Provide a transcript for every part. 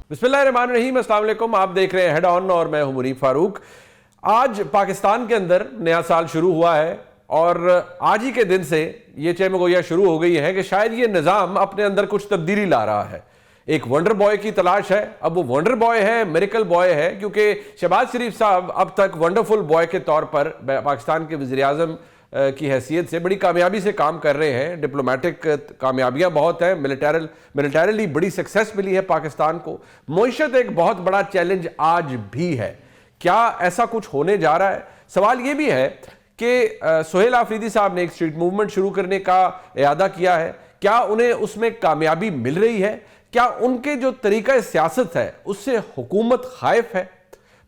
बिस्मिल्लाहिर्रहमानिर्रहीम, अस्सलाम वालेकुम। आप देख रहे हैं हेड ऑन और मैं हूं मुनीफ फारूक। आज पाकिस्तान के अंदर नया साल शुरू हुआ है और आज ही के दिन से ये चहमगोइयां शुरू हो गई है कि शायद ये निज़ाम अपने अंदर कुछ तब्दीली ला रहा है। एक वंडर बॉय की तलाश है। अब वो वंडर बॉय है, मिरेकल बॉय है, क्योंकि शहबाज शरीफ साहब अब तक वंडरफुल बॉय के तौर पर पाकिस्तान के वज़ीर-ए-आज़म की हैसियत से बड़ी कामयाबी से काम कर रहे हैं। डिप्लोमेटिक कामयाबियां बहुत हैं, मिलिटरली बड़ी सक्सेस मिली है पाकिस्तान को। मईशत एक बहुत बड़ा चैलेंज आज भी है। क्या ऐसा कुछ होने जा रहा है? सवाल यह भी है कि सुहेल आफरीदी साहब ने एक स्ट्रीट मूवमेंट शुरू करने का इरादा किया है। क्या उन्हें उसमें कामयाबी मिल रही है? क्या उनके जो तरीका सियासत है उससे हुकूमत खाइफ है?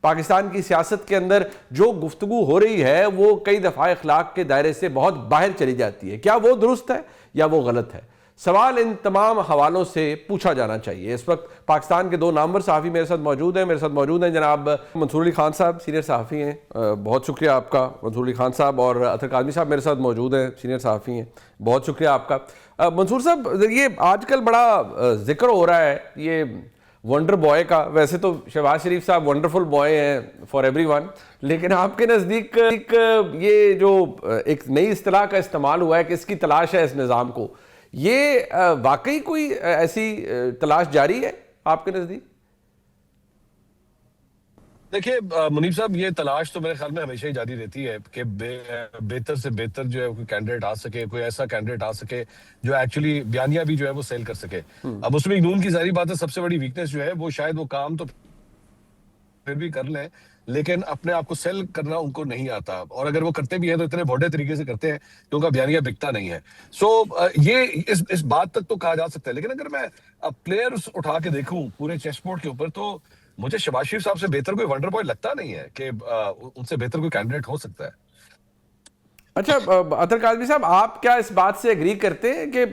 पाकिस्तान की सियासत के अंदर जो गुफ्तगू हो रही है वो कई दफ़ा इखलाक के दायरे से बहुत बाहर चली जाती है। क्या वो दुरुस्त है या वो गलत है? सवाल इन तमाम हवालों से पूछा जाना चाहिए। इस वक्त पाकिस्तान के दो नामवर सहाफ़ी मेरे साथ मौजूद हैं। मेरे साथ मौजूद हैं जनाब मंसूर अली खान साहब, सीनियर सहाफ़ी हैं। बहुत शुक्रिया आपका मंसूर अली खान साहब। और अतर काज़मी साहब मेरे साथ मौजूद हैं, सीनियर सहाफ़ी हैं। बहुत शुक्रिया आपका। मंसूर साहब, ये आजकल बड़ा जिक्र हो रहा है ये वंडर बॉय का। वैसे तो शहबाज शरीफ साहब वंडरफुल बॉय हैं फॉर एवरीवन, लेकिन आपके नज़दीक ये जो एक नई इस्तिलाह का इस्तेमाल हुआ है कि इसकी तलाश है इस निज़ाम को, ये वाकई कोई ऐसी तलाश जारी है आपके नज़दीक? देखिए मुनीब साहब, ये तलाश तो मेरे ख्याल में हमेशा ही जारी रहती है कि बेहतर से बेहतर जो है कोई कैंडिडेट आ सके, कोई ऐसा कैंडिडेट आ सके जो एक्चुअली बयानिया भी जो है वो सेल कर सके। अब उसमें नून की सारी बात है, सबसे बड़ी वीकनेस जो है वो शायद वो काम तो फिर भी कर लें, लेकिन अपने आप को सेल करना उनको नहीं आता। और अगर वो करते भी हैं तो इतने भोडे तरीके से करते हैं कि उनका बयानिया बिकता नहीं है। ये इस बात तक तो कहा जा सकता है। लेकिन अगर मैं प्लेयर्स उठा के देखूं पूरे चेस बोर्ड के ऊपर, तो मुझे शहबाज शरीफ साहब से बेहतर कोई वंडर बॉय लगता नहीं है कि उनसे बेहतर कोई कैंडिडेट हो सकता है। अच्छा, अतर काज़मी साहब, आप क्या इस बात से एग्री करते हैं कि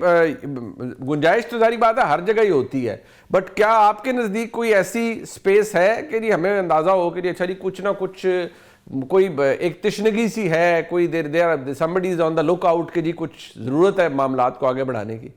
गुंजाइश तो सारी बात है हर जगह ही होती है, बट क्या आपके नज़दीक कोई ऐसी स्पेस है कि जी हमें अंदाज़ा हो कि जी अच्छा जी कुछ ना कुछ कोई एक तशनगी सी है, कोई देर somebody is on the look out कि जी कुछ ज़रूरत है मामलात को आगे बढ़ाने की?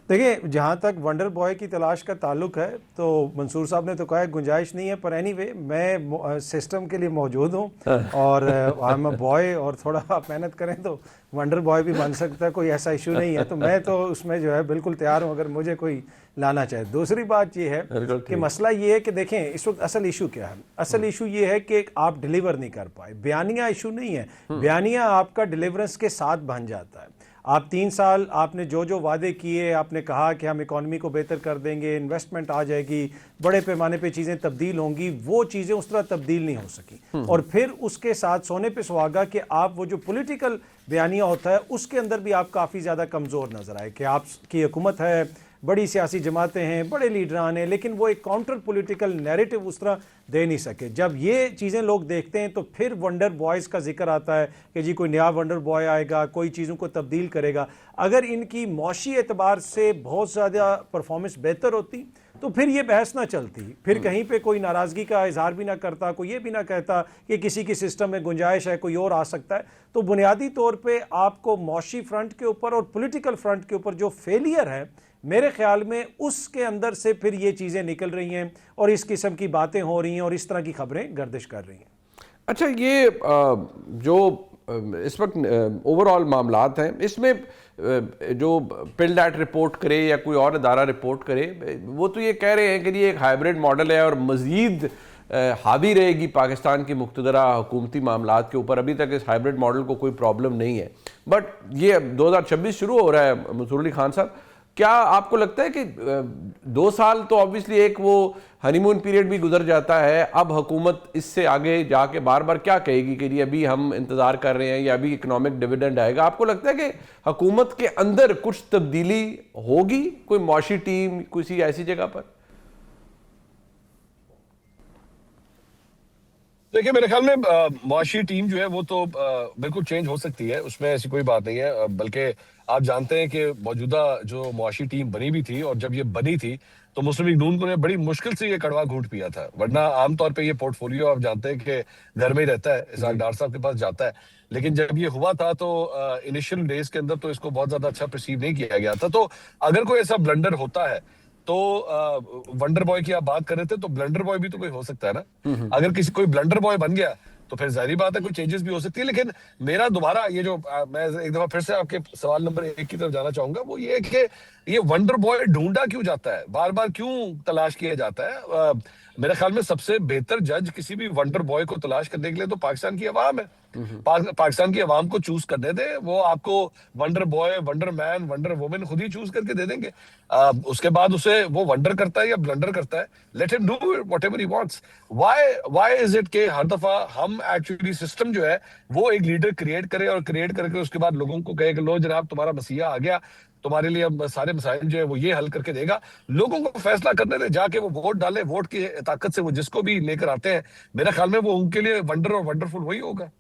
देखिए, जहाँ तक वंडर बॉय की तलाश का ताल्लुक है तो मंसूर साहब ने तो कहा है गुंजाइश नहीं है, पर एनीवे मैं सिस्टम के लिए मौजूद हूँ और आई एम अ बॉय, और थोड़ा आप मेहनत करें तो वंडर बॉय भी बन सकता है, कोई ऐसा इशू नहीं है। तो मैं तो उसमें जो है बिल्कुल तैयार हूँ अगर मुझे कोई लाना चाहे। दूसरी बात ये है कि मसला ये है कि देखें इस वक्त असल इशू क्या है। असल इशू ये है कि आप डिलीवर नहीं कर पाए। बयानिया इशू नहीं है, बयानिया आपका डिलीवरेंस के साथ बन जाता है। आप 3 साल आपने जो जो वादे किए, आपने कहा कि हम इकॉनमी को बेहतर कर देंगे, इन्वेस्टमेंट आ जाएगी, बड़े पैमाने पे चीज़ें तब्दील होंगी, वो चीज़ें उस तरह तब्दील नहीं हो सकी। और फिर उसके साथ सोने पे सुहागा कि आप वो जो पॉलिटिकल बयानिया होता है उसके अंदर भी आप काफ़ी ज़्यादा कमज़ोर नज़र आए कि आपकी हुकूमत है, बड़ी सियासी जमातें हैं, बड़े लीडरान हैं, लेकिन वो एक काउंटर पॉलिटिकल नैरेटिव उस तरह दे नहीं सके। जब ये चीज़ें लोग देखते हैं तो फिर वंडर बॉयज़ का जिक्र आता है कि जी कोई नया वंडर बॉय आएगा, कोई चीज़ों को तब्दील करेगा। अगर इनकी मौशी एतबार से बहुत ज़्यादा परफॉर्मेंस बेहतर होती तो फिर ये बहस ना चलती, फिर कहीं पे कोई नाराज़गी का इजहार भी ना करता, कोई ये भी ना कहता कि किसी की सिस्टम में गुंजाइश है, कोई और आ सकता है। तो बुनियादी तौर पे आपको मौशी फ्रंट के ऊपर और पॉलिटिकल फ्रंट के ऊपर जो फेलियर है, मेरे ख्याल में उसके अंदर से फिर ये चीज़ें निकल रही हैं और इस किस्म की बातें हो रही हैं और इस तरह की खबरें गर्दिश कर रही हैं। अच्छा, ये जो इस वक्त ओवरऑल मामलात हैं, इसमें जो पिल्डैट रिपोर्ट करे या कोई और अदारा रिपोर्ट करे, वो तो ये कह रहे हैं कि ये एक हाइब्रिड मॉडल है और मज़ीद हावी रहेगी पाकिस्तान की मुक़्तदरा हुकूमती मामलात के ऊपर। अभी तक इस हाइब्रिड मॉडल को कोई प्रॉब्लम नहीं है, बट ये 2026 शुरू हो रहा है। मंसूर अली खान साहब, क्या आपको लगता है कि 2 साल तो ऑब्वियसली एक वो हनीमून पीरियड भी गुजर जाता है, अब हुकूमत इससे आगे जाके बार बार क्या कहेगी कि जी अभी हम इंतज़ार कर रहे हैं या अभी इकोनॉमिक डिविडेंड आएगा? आपको लगता है कि हुकूमत के अंदर कुछ तब्दीली होगी, कोई मौशी टीम किसी ऐसी जगह पर? देखिए, मेरे ख्याल में मुआशी टीम जो है वो तो बिल्कुल चेंज हो सकती है, उसमें ऐसी कोई बात नहीं है। बल्कि आप जानते हैं कि मौजूदा जो मुआशी टीम बनी भी थी, और जब ये बनी थी तो मुस्लिम लीग नून को ने बड़ी मुश्किल से ये कड़वा घूंट पिया था। वरना आमतौर पे ये पोर्टफोलियो आप जानते हैं कि घर में ही रहता है, इसाक डार साहब के पास जाता है। लेकिन जब ये हुआ था तो इनिशियल डेज के अंदर तो इसको बहुत ज्यादा अच्छा परसीव नहीं किया गया था। तो अगर कोई ऐसा ब्लंडर होता है तो वंडर बॉय की आप बात कर रहे थे, तो ब्लंडर बॉय भी तो कोई हो सकता है ना। अगर किसी कोई ब्लंडर बॉय बन गया तो फिर जाहिर बात है कोई चेंजेस भी हो सकती है। लेकिन मेरा दोबारा ये जो मैं एक दफा फिर से आपके सवाल नंबर 1 की तरफ जाना चाहूंगा, वो ये है कि ये वंडर बॉय ढूंढा क्यों जाता है, बार बार क्यों तलाश किया जाता है। मेरे ख्याल में सबसे बेहतर जज किसी भी वंडर बॉय को तलाश करने के लिए तो पाकिस्तान की अवाम है। पाकिस्तान की अवाम को चूज करने दे, वो आपको wonder boy, wonder man, wonder women खुद ही चूज करके दे देंगे। उसके बाद उसे वो वंडर करता है या ब्लंडर करता है, let him do whatever he wants. Why is it के हर दफा हम एक्चुअली सिस्टम जो है वो एक लीडर क्रिएट करे और क्रिएट करके उसके बाद लोगों को कहे कि लो जनाब तुम्हारा मसीहा आ गया, तुम्हारे लिए अब सारे मसाइल जो है वो ये हल करके देगा। लोगों को फैसला करने दे, जाके वो वोट डाले, वोट की ताकत से वो जिसको भी लेकर आते हैं, मेरे ख्याल में वो उनके लिए वंडर और वंडरफुल वही होगा।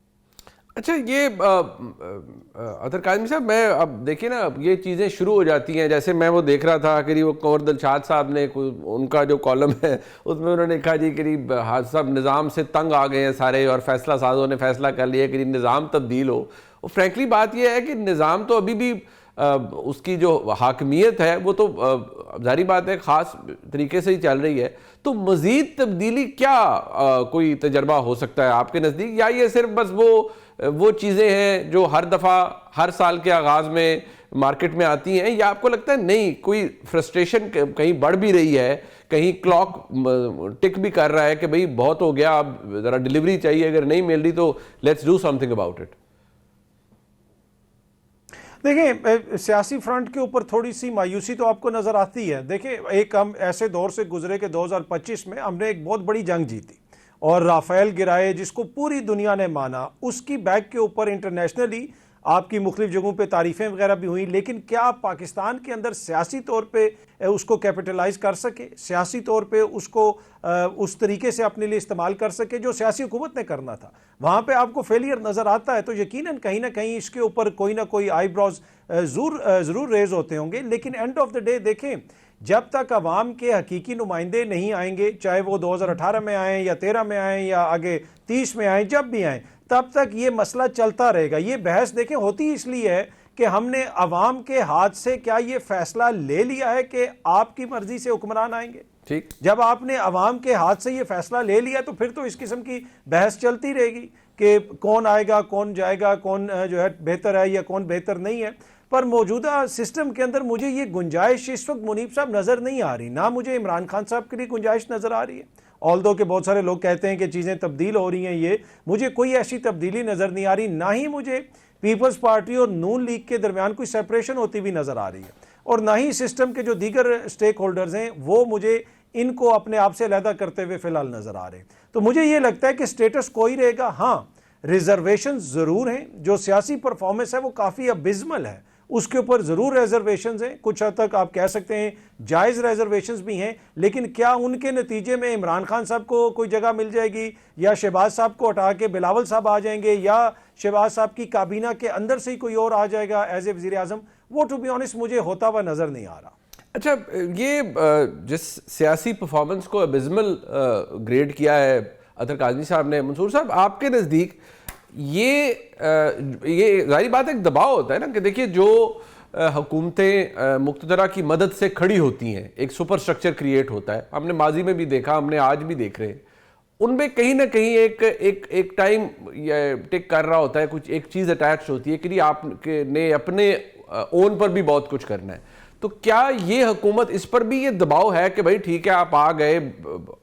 अच्छा, ये अतर काज़मी साहब, मैं अब देखिए ना, अब ये चीज़ें शुरू हो जाती हैं। जैसे मैं वो देख रहा था कि वो कंवर दिलशाद साहब ने उनका जो कॉलम है उसमें उन्होंने लिखा जी करीब सब निज़ाम से तंग आ गए हैं सारे, और फैसला साजों ने फैसला कर लिया कि निज़ाम तब्दील हो। और फ्रैंकली बात यह है कि निज़ाम तो अभी भी उसकी जो हाकमियत है वो तो जारी बात है ख़ास तरीके से ही चल रही है। तो मज़ीद तब्दीली क्या कोई तजर्बा हो सकता है आपके नज़दीक, या ये सिर्फ बस वो चीज़ें हैं जो हर दफ़ा हर साल के आगाज़ में मार्केट में आती हैं, या आपको लगता है नहीं कोई फ्रस्ट्रेशन कहीं बढ़ भी रही है, कहीं क्लॉक टिक भी कर रहा है कि भाई बहुत हो गया, अब ज़रा डिलीवरी चाहिए, अगर नहीं मिल रही तो let's do something about it. देखिए, सियासी फ्रंट के ऊपर थोड़ी सी मायूसी तो आपको नज़र आती है। देखिए, एक हम ऐसे दौर से गुजरे कि 2025 में हमने एक बहुत बड़ी जंग जीती और राफेल गिराए, जिसको पूरी दुनिया ने माना। उसकी बैक के ऊपर इंटरनेशनली आपकी मुख्तलिफ जगहों पे तारीफ़ें वगैरह भी हुई, लेकिन क्या आप पाकिस्तान के अंदर सियासी तौर पे उसको कैपिटलाइज कर सके, सियासी तौर पे उसको उस तरीके से अपने लिए इस्तेमाल कर सके जो सियासी हुकूमत ने करना था? वहाँ पे आपको फेलियर नज़र आता है। तो यकीनन कहीं ना कहीं इसके ऊपर कोई ना कोई आईब्रोज ज़रूर रेज होते होंगे। लेकिन एंड ऑफ द डे देखें, जब तक अवाम के हकीकी नुमाइंदे नहीं आएंगे, चाहे वो 2018 में आएँ या 13 में आएँ या आगे 30 में आएँ, जब भी आएँ, तब तक ये मसला चलता रहेगा। ये बहस देखें होती इसलिए है कि हमने अवाम के हाथ से क्या ये फैसला ले लिया है कि आपकी मर्जी से हुक्मरान आएंगे। ठीक, जब आपने अवाम के हाथ से ये फैसला ले लिया तो फिर तो इस किस्म की बहस चलती रहेगी कि कौन आएगा, कौन जाएगा, कौन जो है बेहतर है या कौन बेहतर नहीं है। पर मौजूदा सिस्टम के अंदर मुझे ये गुंजाइश इस वक्त मुनीब साहब नज़र नहीं आ रही, ना मुझे इमरान खान साहब के लिए गुंजाइश नज़र आ रही है। ऑल्दो के बहुत सारे लोग कहते हैं कि चीज़ें तब्दील हो रही हैं, ये मुझे कोई ऐसी तब्दीली नज़र नहीं आ रही। ना ही मुझे पीपल्स पार्टी और नून लीग के दरमियान कोई सेपरेशन होती हुई नज़र आ रही है, और ना ही सिस्टम के जो दीगर स्टेक होल्डर्स हैं वो मुझे इनको अपने आप से अलहदा करते हुए फिलहाल नज़र आ रहे हैं। तो मुझे ये लगता है कि स्टेटस कोई रहेगा। हाँ, रिजर्वेशन ज़रूर हैं, जो सियासी परफॉर्मेंस है वो काफ़ी अबिस्मल है, उसके ऊपर ज़रूर रिजर्वेशंस हैं, कुछ हद तक आप कह सकते हैं जायज़ रिजर्वेशंस भी हैं। लेकिन क्या उनके नतीजे में इमरान खान साहब को कोई जगह मिल जाएगी, या शहबाज साहब को हटा के बिलावल साहब आ जाएंगे, या शहबाज साहब की काबीना के अंदर से ही कोई और आ जाएगा एज ए वज़ीर आज़म? वो टू बी ऑनेस्ट मुझे होता हुआ नज़र नहीं आ रहा। अच्छा, ये जिस सियासी परफॉर्मेंस को अबिस्मल ग्रेड किया है अतर काज़मी साहब ने, मंसूर साहब आपके नज़दीक ये जाहिर बात है एक दबाव होता है ना कि देखिए जो हुकूमतें मुक़्तदरा की मदद से खड़ी होती हैं, एक सुपर स्ट्रक्चर क्रिएट होता है, हमने माजी में भी देखा, हमने आज भी देख रहे हैं, उनमें कहीं ना कहीं एक टाइम टिक कर रहा होता है, कुछ एक चीज़ अटैच होती है कि आपने अपने ओन पर भी बहुत कुछ करना है। तो क्या ये हुकूमत, इस पर भी ये दबाव है कि भाई ठीक है आप आ गए,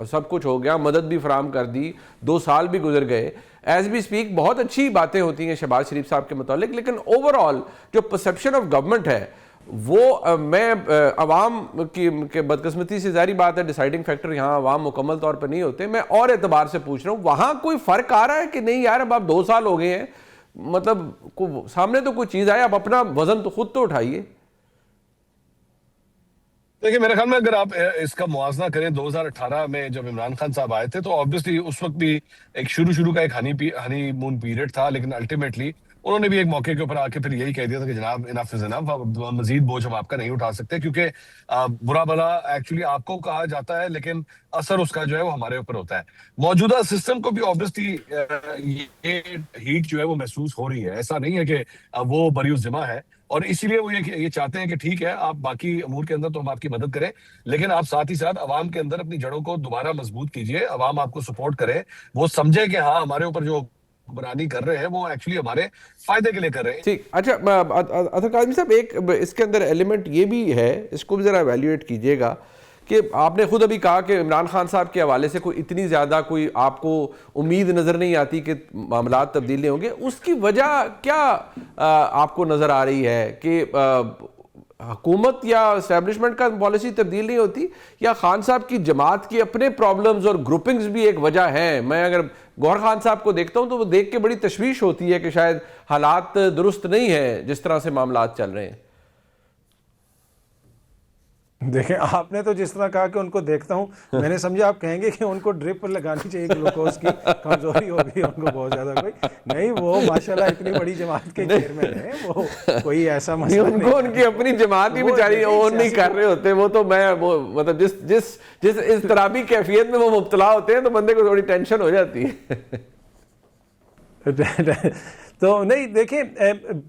सब कुछ हो गया, मदद भी फराम कर दी, 2 साल भी गुजर गए, एज वी स्पीक बहुत अच्छी बातें होती हैं शहबाज शरीफ साहब के मुतालिक, लेकिन ओवरऑल जो परसेप्शन ऑफ गवर्नमेंट है वो मैं अवाम के बदकिस्मती से जारी बात है, डिसाइडिंग फैक्टर यहाँ अवाम मुकम्मल तौर पर नहीं होते, मैं और एतबार से पूछ रहा हूँ वहाँ कोई फ़र्क आ रहा है कि नहीं यार अब आप 2 साल हो गए हैं, मतलब सामने तो कोई चीज़ आए, आप अपना वजन तो खुद तो उठाइए। देखिए, मेरे ख्याल में अगर आप इसका मुआवजा करें 2018 में जब इमरान खान साहब आए थे, तो ऑब्वियसली उस वक्त भी एक शुरू का एक हनीमून पीरियड था, लेकिन अल्टीमेटली उन्होंने भी एक मौके के ऊपर आके फिर यही कह दिया था कि जनाब इनफ इज इनफ, मजीद बोझ हम आपका नहीं उठा सकते, क्योंकि बुरा भला एक्चुअली आपको कहा जाता है लेकिन असर उसका जो है वो हमारे ऊपर होता है। मौजूदा सिस्टम को भी ऑब्वियसली ये हीट जो है वो महसूस हो रही है, ऐसा नहीं है कि वो बरीउज़ जिमा है। और इसीलिए वो ये चाहते हैं कि ठीक है, आप बाकी अमूर के अंदर तो हम आपकी मदद करें, लेकिन आप साथ ही साथ अवाम के अंदर अपनी जड़ों को दोबारा मजबूत कीजिए, अवाम आपको सपोर्ट करे, वो समझे कि हाँ हमारे ऊपर जो हुक्मरानी कर रहे हैं वो एक्चुअली हमारे फायदे के लिए कर रहे हैं। ठीक, अच्छा अतर काज़मी साहब, एक इसके अंदर एलिमेंट ये भी है, इसको भी ज़रा एवेल्यूएट कीजिएगा कि आपने खुद अभी कहा कि इमरान खान साहब के हवाले से कोई इतनी ज़्यादा कोई आपको उम्मीद नज़र नहीं आती कि मामला तब्दील नहीं होंगे। उसकी वजह क्या आपको नज़र आ रही है कि हुकूमत या इस्टेब्लिशमेंट का पॉलिसी तब्दील नहीं होती, या खान साहब की जमात की अपने प्रॉब्लम्स और ग्रुपिंग्स भी एक वजह है? मैं अगर गौहर खान साहब को देखता हूं तो वो देख के बड़ी तशवीश होती है कि शायद हालात दुरुस्त नहीं है जिस तरह से मामलात चल रहे हैं। देखें, आपने तो जिस तरह कहा कि उनको देखता हूं, मैंने समझा आप कहेंगे कि उनको ड्रिप लगानी चाहिए, ग्लूकोज की कमजोरी होगी उनको बहुत ज्यादा। कोई नहीं, वो माशाल्लाह इतनी बड़ी जमात के चेयरमैन है, वो कोई ऐसा मसला नहीं। उनको उनकी अपनी जमात ही बेचारी ओन नहीं कर रहे होते, वो तो मैं वो मतलब जिस इस तराबी कैफियत में वो मुब्तला होते हैं तो बंदे को थोड़ी टेंशन हो जाती है। तो नहीं, देखें,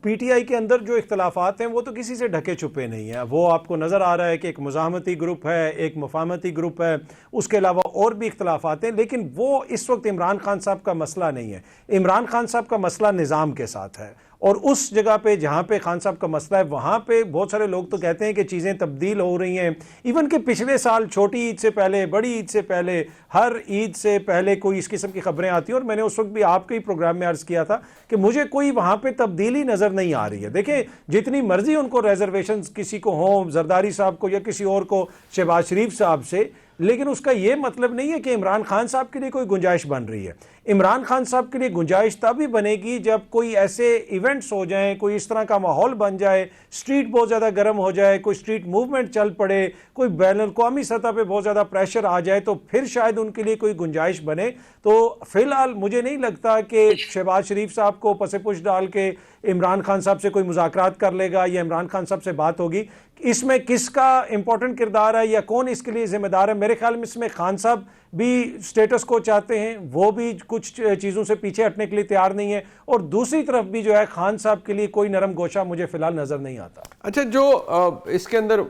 पीटीआई के अंदर जो इख्तलाफात हैं वो तो किसी से ढके छुपे नहीं हैं। वो आपको नज़र आ रहा है कि एक मुज़ाहमती ग्रुप है, एक मुफाहमती ग्रुप है, उसके अलावा और भी इख्तलाफात हैं, लेकिन वो इस वक्त इमरान खान साहब का मसला नहीं है। इमरान खान साहब का मसला निज़ाम के साथ है, और उस जगह पे जहाँ पे खान साहब का मसला है वहाँ पे बहुत सारे लोग तो कहते हैं कि चीज़ें तब्दील हो रही हैं। इवन कि पिछले साल छोटी ईद से पहले, बड़ी ईद से पहले, हर ईद से पहले कोई इस किस्म की खबरें आती हैं, और मैंने उस वक्त भी आपके ही प्रोग्राम में अर्ज़ किया था कि मुझे कोई वहाँ पे तब्दीली नज़र नहीं आ रही है। देखें, जितनी मर्जी उनको रिजर्वेशन किसी को हों, जरदारी साहब को या किसी और को, शहबाज शरीफ साहब से, लेकिन उसका यह मतलब नहीं है कि इमरान खान साहब के लिए कोई गुंजाइश बन रही है। इमरान खान साहब के लिए गुंजाइश तभी बनेगी जब कोई ऐसे इवेंट्स हो जाएं, कोई इस तरह का माहौल बन जाए, स्ट्रीट बहुत ज़्यादा गर्म हो जाए, कोई स्ट्रीट मूवमेंट चल पड़े, कोई बैन अल-क़वामी सतह पे बहुत ज़्यादा प्रेशर आ जाए, तो फिर शायद उनके लिए कोई गुंजाइश बने। तो फिलहाल मुझे नहीं लगता कि शहबाज शरीफ साहब को पसे पुश डाल के इमरान खान साहब से कोई मुज़ाकरात कर लेगा या इमरान खान साहब से बात होगी। इसमें किसका इंपॉर्टेंट किरदार है या कौन इसके लिए जिम्मेदार है? मेरे ख्याल में इसमें खान साहब भी स्टेटस को चाहते हैं, वो भी कुछ चीज़ों से पीछे हटने के लिए तैयार नहीं है, और दूसरी तरफ भी जो है खान साहब के लिए कोई नरम गोशा मुझे फिलहाल नज़र नहीं आता। अच्छा, जो इसके अंदर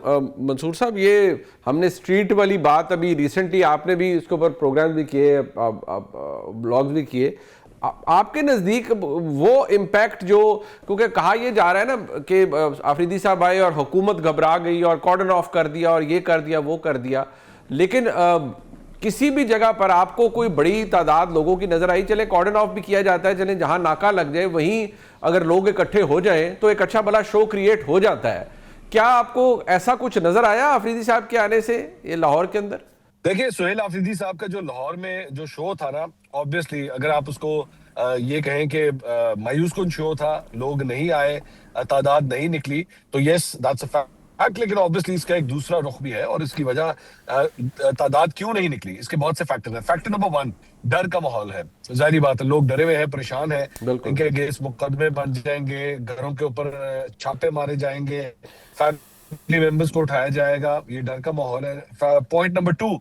मंसूर साहब, ये हमने स्ट्रीट वाली बात अभी रिसेंटली, आपने भी इसके ऊपर प्रोग्राम भी किए, ब्लॉग्स भी किए, आपके नज़दीक वो इम्पैक्ट जो, क्योंकि कहा यह जा रहा है ना कि आफरीदी साहब आए और हुकूमत घबरा गई और कॉर्डन ऑफ कर दिया और ये कर दिया वो कर दिया, लेकिन किसी भी जगह पर आपको कोई बड़ी तादाद लोगों की नजर आई, चले कॉर्डन ऑफ भी किया जाता है, चले जहां नाका लग जाए वहीं अगर लोग इकट्ठे हो जाएं तो एक अच्छा भला शो क्रिएट हो जाता है। क्या आपको ऐसा कुछ नजर आया आफरीदी साहब के आने से ये लाहौर के अंदर? देखिए, सुहेल आफरीदी साहब का जो लाहौर में जो शो था ना, ऑब्वियसली अगर आप उसको ये कहें कि मायूस कुन शो था, लोग नहीं आए, तादाद नहीं निकली, तो यस दैट्स अ फैक्ट। लेकिन ऑब्वियसली इसका एक दूसरा रुख भी है, और इसकी वजह तादाद क्यों नहीं निकली, इसके बहुत से फैक्टर हैं। फैक्टर नंबर 1, डर का माहौल है। जाहिर बात है, लोग डरे हुए हैं, परेशान हैं, इनके अगेंस्ट मुकदमे बन जाएंगे, घरों के ऊपर छापे मारे जाएंगे, फैमिली मेंबर्स को उठाया जाएगा, ये डर का माहौल है। पॉइंट नंबर 2,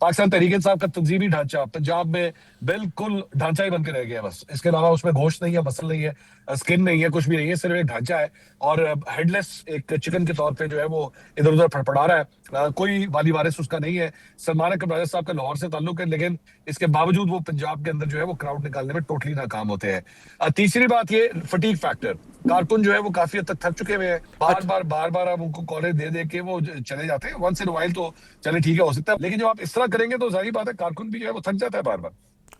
पाकिस्तान तहरीक इंसाफ का तंजीमी ढांचा पंजाब में बिल्कुल ढांचा ही बन के रह गया बस। इसके अलावा उसमें गोश्त नहीं है, मसल नहीं है, स्किन नहीं है, कुछ भी नहीं है, सिर्फ एक ढांचा है, और हेडलेस एक चिकन के तौर पे जो है वो इधर उधर फड़फड़ा रहा है। कोई वाली वारिस उसका नहीं है। सलमान अकबर राजा साहब का लाहौर से ताल्लुक है, लेकिन इसके बावजूद वो पंजाब के अंदर जो है वो क्राउड निकालने में टोटली नाकाम होते हैं। तीसरी बात, ये फटीक फैक्टर, कारकुन जो है वो काफी हद तक थक चुके हुए हैं, बार बार आप उनको कॉलेज दे दे के वो चले जाते हैं। वंस इन वाइल तो चले ठीक है, हो सकता है, लेकिन जब आप इस तरह करेंगे तो जाहिर बात है कारकुन भी जो है वो थक जाता है बार बार।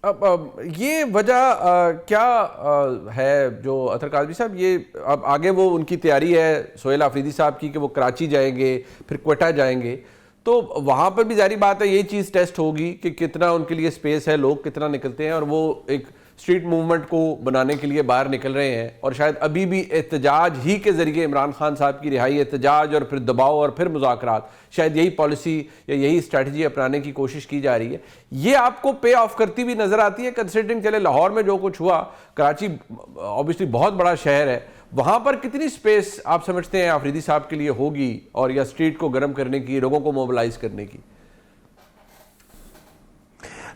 अब ये वजह क्या है जो अतर काज़मी साहब, ये अब आगे वो उनकी तैयारी है सोहेल आफरीदी साहब की कि वो कराची जाएंगे, फिर क्वेटा जाएंगे, तो वहाँ पर भी जारी बात है यही चीज़ टेस्ट होगी कि कितना उनके लिए स्पेस है, लोग कितना निकलते हैं, और वो एक स्ट्रीट मूवमेंट को बनाने के लिए बाहर निकल रहे हैं, और शायद अभी भी एहतजाज ही के ज़रिए इमरान खान साहब की रिहाई, एहतजाज और फिर दबाव और फिर मुज़ाकरात, शायद यही पॉलिसी या यही स्ट्रैटेजी अपनाने की कोशिश की जा रही है। ये आपको पे ऑफ करती हुई नज़र आती है, कंसिडरिंग चले लाहौर में जो कुछ हुआ, कराची ऑब्वियसली बहुत बड़ा शहर है, वहाँ पर कितनी स्पेस आप समझते हैं आफरीदी साहब के लिए होगी, और या स्ट्रीट को गर्म करने की, लोगों को मोबिलाइज करने की?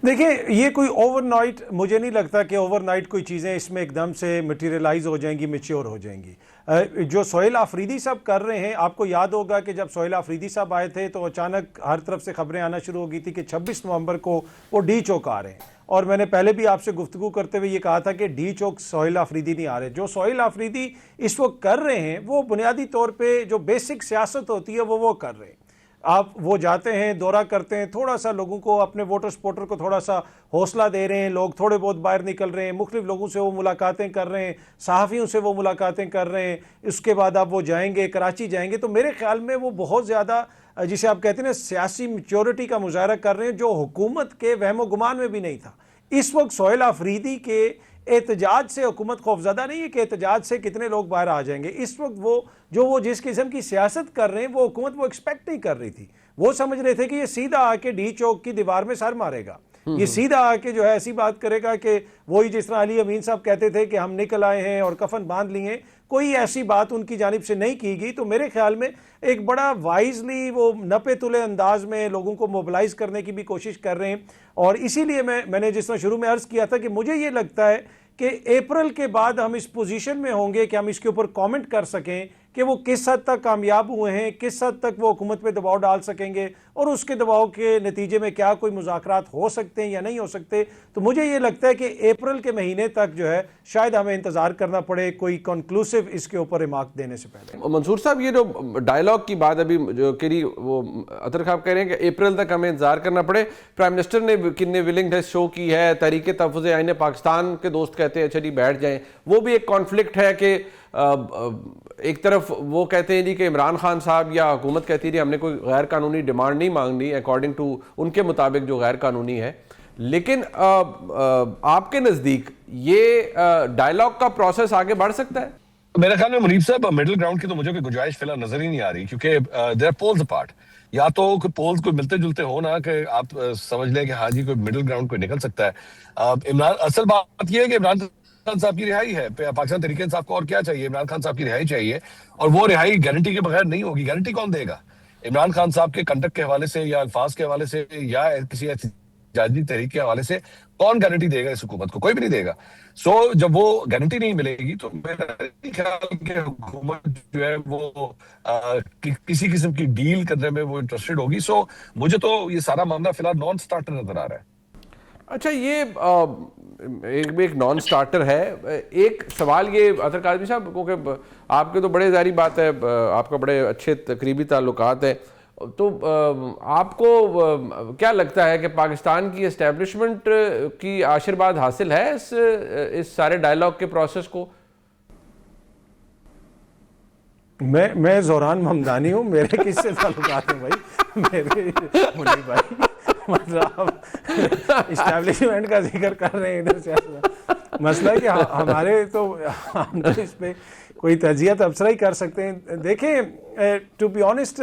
देखिए, ये कोई ओवरनाइट, मुझे नहीं लगता कि ओवरनाइट कोई चीज़ें इसमें एकदम से मटेरियलाइज हो जाएंगी, मैच्योर हो जाएंगी। जो सोहेल आफरीदी साहब कर रहे हैं, आपको याद होगा कि जब सोहेल आफरीदी साहब आए थे तो अचानक हर तरफ से खबरें आना शुरू हो गई थी कि 26 नवंबर को वो डी चौक आ रहे हैं। और मैंने पहले भी आपसे गुफ्तगू करते हुए ये कहा था कि डी चौक सोहेल आफरीदी नहीं आ रहे। जो सोहेल आफरीदी इस वक्त कर रहे हैं वो बुनियादी तौर पर जो बेसिक सियासत होती है वो कर रहे हैं। आप वो जाते हैं, दौरा करते हैं, थोड़ा सा लोगों को, अपने वोटर सपोर्टर को थोड़ा सा हौसला दे रहे हैं, लोग थोड़े बहुत बाहर निकल रहे हैं, मुख्तलिफ लोगों से वो मुलाकातें कर रहे हैं, सहाफ़ियों से वो मुलाकातें कर रहे हैं। उसके बाद आप वो जाएंगे, कराची जाएंगे, तो मेरे ख्याल में वो बहुत ज़्यादा, जिसे आप कहते हैं ना, सियासी मैच्योरिटी का मुजाहरा कर रहे हैं, जो हुकूमत के वहमो गुमान में भी नहीं था। इस वक्त सोहेल आफरीदी के एहतजाज से हुकूमत खौफजदा नहीं है कि एहतजाज से कितने लोग बाहर आ जाएंगे। इस वक्त वो जिस किस्म की सियासत कर रहे हैं, वो हुकूमत वो एक्सपेक्ट नहीं कर रही थी। वो समझ रहे थे कि ये सीधा आके डी चौक की दीवार में सर मारेगा, ये सीधा आके जो है ऐसी बात करेगा कि वही जिस तरह अली अमीन साहब कहते थे कि हम निकल आए हैं और कफन बांध लिए, कोई ऐसी बात उनकी जानिब से नहीं की गई। तो मेरे ख्याल में एक बड़ा वाइजली वो नपे तुले अंदाज में लोगों को मोबिलाइज करने की भी कोशिश कर रहे हैं। और इसीलिए मैंने जिस तरह शुरू में अर्ज़ किया था कि मुझे ये लगता है कि अप्रैल के बाद हम इस पोजीशन में होंगे कि हम इसके ऊपर कमेंट कर सकें कि वो किस हद तक कामयाब हुए हैं, किस हद तक वो हुकूमत पे दबाव डाल सकेंगे और उसके दबाव के नतीजे में क्या कोई मुज़ाकरात हो सकते हैं या नहीं हो सकते। तो मुझे ये लगता है कि अप्रैल के महीने तक जो है शायद हमें इंतज़ार करना पड़े कोई कंक्लूसिव इसके ऊपर रिमार्क देने से पहले। मंसूर साहब, ये जो डायलॉग की बात अभी जो करी, वो अतर साहब कह रहे हैं कि अप्रैल तक हमें इंतजार करना पड़े। प्राइम मिनिस्टर ने कितने विलिंगनेस शो की है, तहरीक तहफ़्फ़ुज़ आईन पाकिस्तान के दोस्त कहते हैं अच्छा जी बैठ जाएं, वो भी एक कॉन्फ्लिक्ट है कि एक तरफ वो कहते हैं जी कि इमरान खान साहब या हुकूमत कहती है हमने कोई गैर कानूनी डिमांड नहीं मांगनी अकॉर्डिंग टू उनके मुताबिक जो गैर कानूनी है, लेकिन आपके नज़दीक ये डायलॉग का प्रोसेस आगे बढ़ सकता है? मेरे ख्याल में मुनीब साहब मिडिल ग्राउंड की तो मुझे कोई गुंजाइश फिलहाल नजर ही नहीं आ रही, क्योंकि देयर आर पोल्स अपार्ट। या तो पोल्स कोई मिलते जुलते हो ना कि आप समझ लें कि हाँ जी कोई मिडिल ग्राउंड कोई निकल सकता है। इमरान, असल बात यह है कि इमरान खान साहब की रिहाई है, पाकिस्तान तहरीक इंसाफ को और क्या चाहिए? इमरान खान साहब की रिहाई चाहिए, और वो रिहाई गारंटी के बगैर नहीं होगी। गारंटी कौन देगा? इमरान खान साहब के कंडक्ट के हवाले से या अल्फाज के हवाले से या किसी एहतजाजी तहरीक के हवाले से कौन गारंटी देगा इस हुकूमत को? कोई भी नहीं देगा। सो जब वो गारंटी नहीं मिलेगी तो मेरा ख्याल कि हुकूमत जो है वो किसी किस्म की डील करने में वो इंटरेस्टेड होगी। सो मुझे तो ये सारा मामला फिलहाल नॉन स्टार्टर नजर आ रहा है। अच्छा, ये एक नॉन स्टार्टर है। एक सवाल ये अतर काज़मी साहब, क्योंकि आपके तो बड़े ज़ाहिर बात है, आपका बड़े अच्छे तकरीबी ताल्लुकात हैं, तो आपको क्या लगता है कि पाकिस्तान की एस्टेब्लिशमेंट की आशीर्वाद हासिल है इस सारे डायलॉग के प्रोसेस को? मैं ज़ोरान महमदानी हूँ, मेरे किससे ताल्लुकात हैं भाई? मेरे मुनीब भाई, मतलब इस्टेब्लिशमेंट का जिक्र कर रहे हैं इधर से। मसला है कि हमारे तो हम तो इस पे कोई तजिया तबसरा ही कर सकते हैं। देखें, टू बी ऑनेस्ट,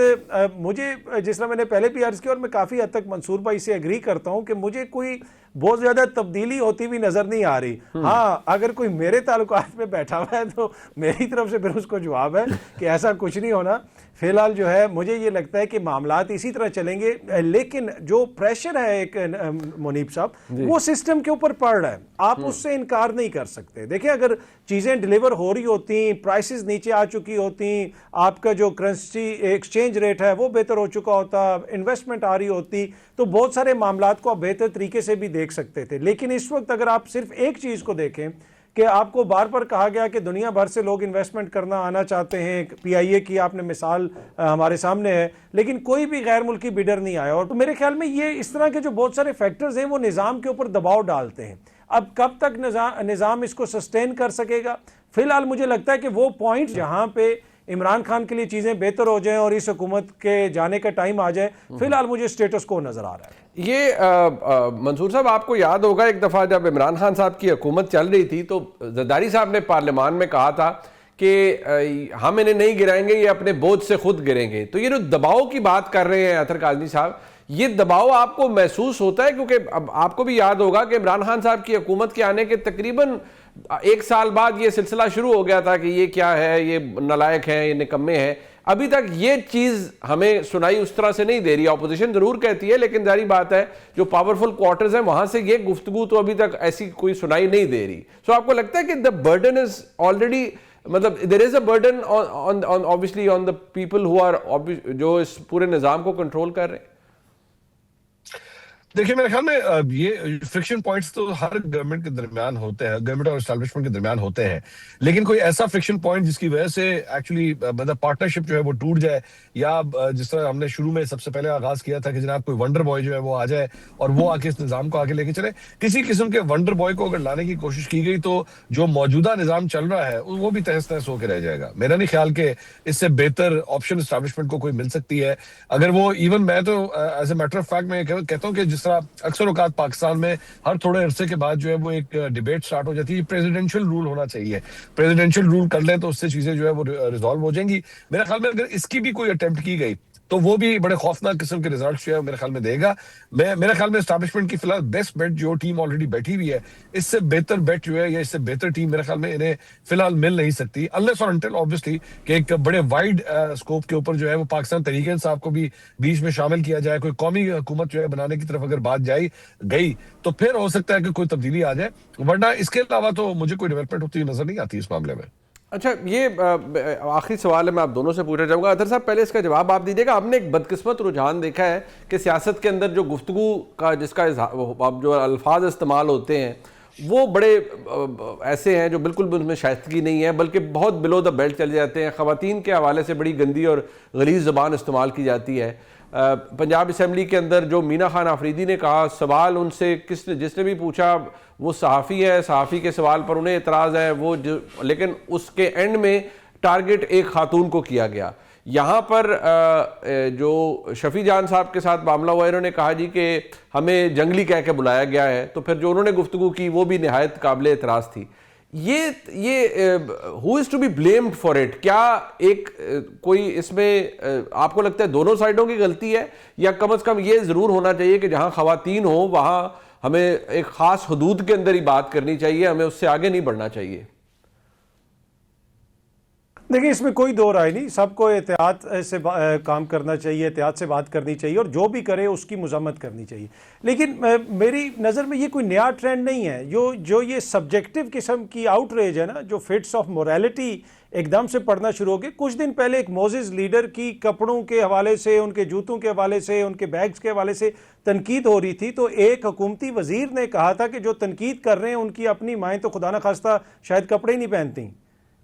मुझे जिस तरह मैंने पहले भी अर्ज़ किया और मैं काफ़ी हद तक मंसूर भाई से एग्री करता हूँ कि मुझे कोई बहुत ज़्यादा तब्दीली होती हुई नज़र नहीं आ रही। हाँ, अगर कोई मेरे ताल्लुकात में बैठा हुआ है तो मेरी तरफ से फिर उसको जवाब है कि ऐसा कुछ नहीं होना। फिलहाल जो है मुझे ये लगता है कि मामलात इसी तरह चलेंगे, लेकिन जो प्रेशर है एक मुनीब साहब, वो सिस्टम के ऊपर पड़ रहा है, आप उससे इनकार नहीं कर सकते। देखिए, अगर चीज़ें डिलीवर हो रही होती, प्राइसेस नीचे आ चुकी होती, आपका जो करेंसी एक्सचेंज रेट है वो बेहतर हो चुका होता, इन्वेस्टमेंट आ रही होती, तो बहुत सारे मामलात को आप बेहतर तरीके से भी देख सकते थे। लेकिन इस वक्त अगर आप सिर्फ एक चीज़ को देखें कि आपको बार बार कहा गया कि दुनिया भर से लोग इन्वेस्टमेंट करना आना चाहते हैं, PIA की आपने मिसाल हमारे सामने है, लेकिन कोई भी गैर मुल्की बिडर नहीं आया। और तो मेरे ख्याल में ये इस तरह के जो बहुत सारे फैक्टर्स हैं वो निज़ाम के ऊपर दबाव डालते हैं। अब कब तक निज़ाम इसको सस्टेन कर सकेगा? फिलहाल मुझे लगता है कि वो पॉइंट जहाँ पे इमरान खान के लिए चीज़ें बेहतर हो जाएं और इस हुकूमत के जाने का टाइम आ जाए, फिलहाल मुझे स्टेटस को नज़र आ रहा है। ये मंसूर साहब, आपको याद होगा एक दफ़ा जब इमरान खान साहब की हुकूमत चल रही थी तो जरदारी साहब ने पार्लियामान में कहा था कि हम इन्हें नहीं गिराएंगे, ये अपने बोझ से खुद गिरेंगे। तो ये जो दबाव की बात कर रहे हैं अतर काज़मी साहब, ये दबाव आपको महसूस होता है? क्योंकि अब आपको भी याद होगा कि इमरान खान साहब की हुकूमत के आने के तकरीबन 1 साल बाद ये सिलसिला शुरू हो गया था कि ये क्या है, ये नालायक हैं, ये निकम्मे हैं। अभी तक ये चीज हमें सुनाई उस तरह से नहीं दे रही। ऑपोजिशन जरूर कहती है, लेकिन जारी बात है जो पावरफुल क्वार्टर्स हैं वहां से ये गुफ्तगू तो अभी तक ऐसी कोई सुनाई नहीं दे रही। सो आपको लगता है कि द बर्डन इज ऑलरेडी, मतलब there is a burden on obviously on the people who are जो इस पूरे निजाम को कंट्रोल कर रहे हैं? देखिए मेरे ख्याल में ये फ्रिक्शन पॉइंट्स तो हर गवर्नमेंट के दरमियान होते हैं, गवर्नमेंट और एस्टैब्लिशमेंट के दरमियान होते हैं, लेकिन कोई ऐसा फ्रिक्शन पॉइंट जिसकी वजह से एक्चुअली मतलब पार्टनरशिप जो है वो टूट जाए, या जिस तरह हमने शुरू में सबसे पहले आगाज किया था कि जनाब कोई वंडर बॉय जो है वो आ जाए और वो आके इस निजाम को आगे लेके चले, किसी किस्म के वंडर बॉय को अगर लाने की कोशिश की गई तो जो मौजूदा निजाम चल रहा है वो भी तहस नहस होकर रह जाएगा। मेरा नहीं ख्याल कि इससे बेहतर ऑप्शन एस्टैब्लिशमेंट को कोई मिल सकती है। अगर वो इवन मैं तो as a matter of fact मैं कहता हूँ कि जिस तरह अक्सर पाकिस्तान में हर थोड़े अरसे के बाद जो है वो एक डिबेट स्टार्ट हो जाती है, प्रेसिडेंशियल रूल होना चाहिए, प्रेसिडेंशियल रूल कर लें तो उससे चीजें जो है वो रिजॉल्व हो जाएंगी। मेरे ख्याल में अगर इसकी भी कोई अटेम्प्ट की गई तो वो भी बड़े खौफनाक किस्म के रिजल्ट जो है मेरे ख्याल में देगा। मेरे ख्याल में एस्टैब्लिशमेंट की फिलहाल बेस्ट बेट जो टीम ऑलरेडी बैठी हुई है, इससे बेहतर बेट जो है या इससे बेहतर टीम मेरे ख्याल में इन्हें फिलहाल मिल नहीं सकती, अनलेस और अनटिल ऑब्वियसली कि एक बड़े वाइड स्कोप के ऊपर जो है वो पाकिस्तान तहरीक इंसाफ को भी बीच में शामिल किया जाए, कोई कौमी हुकूमत जो है बनाने की तरफ अगर बात गई तो फिर हो सकता है कि कोई तब्दीली आ जाए, वरना इसके अलावा तो मुझे कोई डेवलपमेंट होती नजर नहीं आती इस मामले में। अच्छा, ये आखिरी सवाल है, मैं आप दोनों से पूछना चाहूँगा। अतर साहब पहले इसका जवाब आप दीजिएगा। आपने एक बदकिस्मत रुझान देखा है कि सियासत के अंदर जो गुफ्तगू का जिसका जो अल्फाज इस्तेमाल होते हैं वो बड़े ऐसे हैं जो बिल्कुल भी उनमें शाइस्तगी नहीं है, बल्कि बहुत बिलो द बेल्ट चले जाते हैं। ख़वातीन के हवाले से बड़ी गंदी और गलीज़ ज़बान इस्तेमाल की जाती है। पंजाब असम्बली के अंदर जो मीना खान आफरीदी ने कहा, सवाल उनसे जिसने भी पूछा वो सहाफ़ी है, सहाफ़ी के सवाल पर उन्हें एतराज़ है वो लेकिन उसके एंड में टारगेट एक खातून को किया गया। यहाँ पर जो शफी जान साहब के साथ मामला हुआ, इन्होंने कहा जी कि हमें जंगली कह के बुलाया गया है, तो फिर जो उन्होंने गुफ्तगू की वो भी निहायत काबिल एतराज़ थी। ये who is to be blamed for it? क्या एक कोई इसमें आपको लगता है दोनों साइडों की गलती है, या कम से कम ये ज़रूर होना चाहिए कि जहाँ ख़वातीन हो वहाँ हमें एक ख़ास हदूद के अंदर ही बात करनी चाहिए, हमें उससे आगे नहीं बढ़ना चाहिए? देखिए, इसमें कोई दो राय नहीं, सबको एहतियात से काम करना चाहिए, एहतियात से बात करनी चाहिए और जो भी करे उसकी मज़म्मत करनी चाहिए। लेकिन मेरी नज़र में ये कोई नया ट्रेंड नहीं है। जो ये सब्जेक्टिव किस्म की आउटरेज है ना, जो फिट्स ऑफ मोरालिटी एकदम से पढ़ना शुरू हो गए। कुछ दिन पहले एक मोजिज़ लीडर की कपड़ों के हवाले से, उनके जूतों के हवाले से, उनके बैग्स के हवाले से तनकीद हो रही थी, तो एक हुकूमती वज़ीर ने कहा था कि जो तनकीद कर रहे हैं उनकी अपनी माएँ तो खुदा न खास्ता शायद कपड़े ही नहीं पहनती।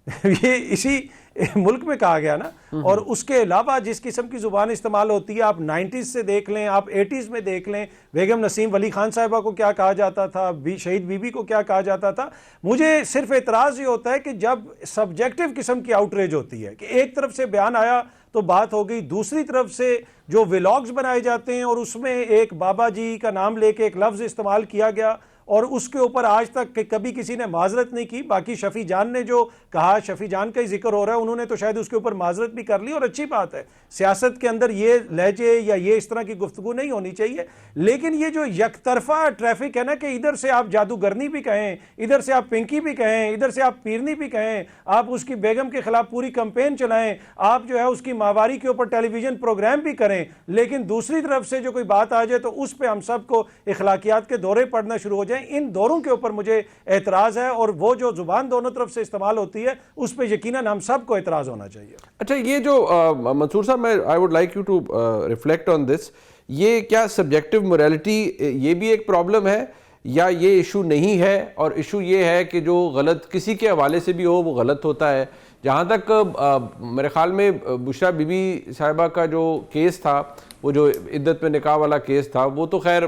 ये इसी मुल्क में कहा गया ना। और उसके अलावा जिस किस्म की ज़ुबान इस्तेमाल होती है, आप 90s से देख लें, आप 80s में देख लें, बेगम नसीम वली खान साहिबा को क्या कहा जाता था, शहीद बीबी को क्या कहा जाता था। मुझे सिर्फ एतराज़ ये होता है कि जब सब्जेक्टिव किस्म की आउटरेज होती है कि एक तरफ से बयान आया तो बात हो गई, दूसरी तरफ से जो व्लॉग्स बनाए जाते हैं और उसमें एक बाबा जी का नाम लेके एक लफ्ज़ इस्तेमाल किया गया और उसके ऊपर आज तक कभी किसी ने माजरत नहीं की। बाकी शफी जान ने जो कहा, शफी जान का ही जिक्र हो रहा है, उन्होंने तो शायद उसके ऊपर माजरत भी कर ली और अच्छी बात है। सियासत के अंदर ये लहजे या ये इस तरह की गुफ्तगू नहीं होनी चाहिए। लेकिन ये जो यकतरफा ट्रैफिक है ना कि इधर से आप जादूगरनी भी कहें, इधर से आप पिंकी भी कहें, इधर से आप पीरनी भी कहें, आप उसकी बेगम के खिलाफ पूरी कंपेन चलाएं, आप जो है उसकी माहवारी के ऊपर टेलीविजन प्रोग्राम भी करें, लेकिन दूसरी तरफ से जो कोई बात आ जाए तो उस पर हम सबको इखलाकियात के दौरे पड़ना शुरू हो जाए। इन दौरों के ऊपर मुझे एतराज़ है और वो जो जुबान दोनों तरफ से इस्तेमाल होती है उस पर यकीनन हम सबको एतराज़ होना चाहिए। अच्छा, ये जो मंसूर साहब, मैं I would like you to reflect on this, ये क्या सब्जेक्टिव मोरालिटी ये भी एक प्रॉब्लम है या ये इशू नहीं है? और इशू ये है कि जो गलत किसी के हवाले से भी हो वो गलत होता है। जहाँ तक मेरे ख्याल में बुशरा बीबी साहिबा का जो केस था, वो जो इद्दत में निकाह वाला केस था, वो तो खैर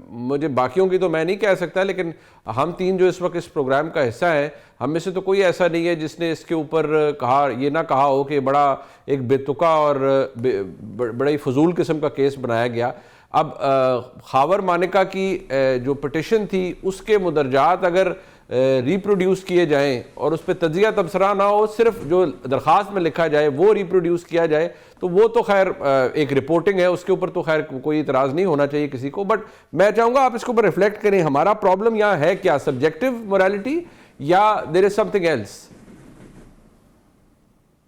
मुझे बाकियों की तो मैं नहीं कह सकता, लेकिन हम तीन जो इस वक्त इस प्रोग्राम का हिस्सा है, हम में से तो कोई ऐसा नहीं है जिसने इसके ऊपर कहा, ये ना कहा हो कि बड़ा एक बेतुका और बड़ा ही फजूल किस्म का केस बनाया गया। अब खावर मानिका की जो पिटिशन थी उसके मुदरजात अगर रिप्रोड्यूस किए जाएं और उस पर तजिया तबसरा ना हो, सिर्फ जो दरख्वास्त में लिखा जाए वो रिप्रोड्यूस किया जाए, तो वो तो खैर एक रिपोर्टिंग है, उसके ऊपर तो खैर कोई इतराज़ नहीं होना चाहिए किसी को। बट मैं चाहूँगा आप इसके ऊपर रिफ्लेक्ट करें, हमारा प्रॉब्लम यहाँ है क्या, सब्जेक्टिव मोरालिटी या देयर इज समथिंग एल्स?